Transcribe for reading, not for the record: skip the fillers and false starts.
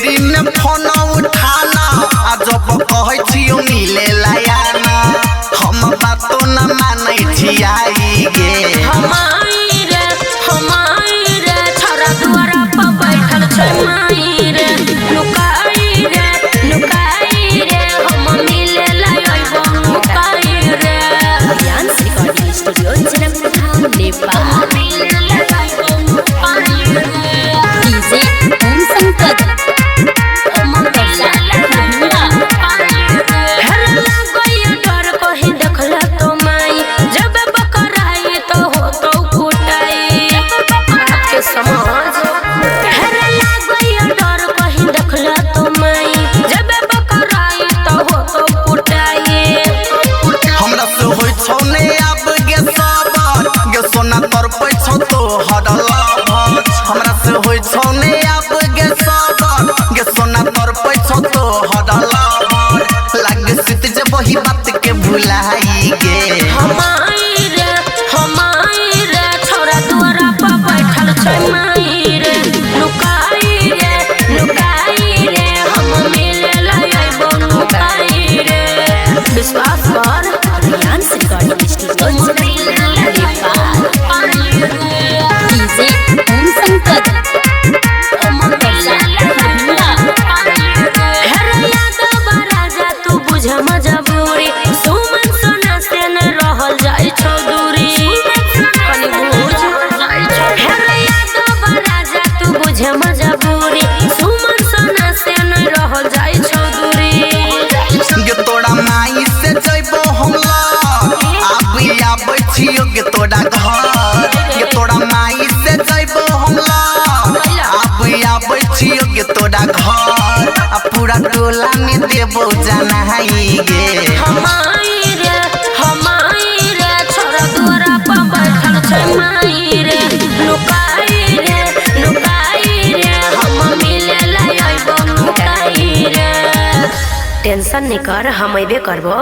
देरी में फोन उठाना जब कहै छियो मिले लायाना हम बातो न मानै छियाई गे हमाई रे छोरा दुआरा पर बैठल छै माई रे लुकाई रे हम मिले लायबो लुकाई रे dance recording studio Janakpur Nepal मिले लायबो लुकाई रे डीजे ओम संकट हमरा से होय छौ ने आप गे सबर गे सोना तोर पैछौ तो हडला लाग सित जे वही बात के भुलाई गे हमाई रे छोरा दुआरा पर बैठल छै माई रे लुकाई रे हम मिले लायबो लुकाई रे विश्वास कर डांस रिकॉर्डिंग स्टूडियो डीजे ओम संकट तू बुझ मजबूरी सुमन सोना से न रहल जाय छौ दूरी कनी बुझ राजा तू बुझ मजबूरी सुमन सोना से न रहल जाय छौ दूरी गे तोड़ा माई से जइबो हमला आबै छियो गे तोड़ा घर गे तोड़ा माई से जइबो हमला आबै छियो गे तोड़ा घर आ पूरा टोला में देबो जनाई गे हमाई रे छोरा दुआरा पर बैठल छै माई रे लुकाई रे हम मिले लायबो लुकाई रे टेंशन नहीं कर हम अबे करबो।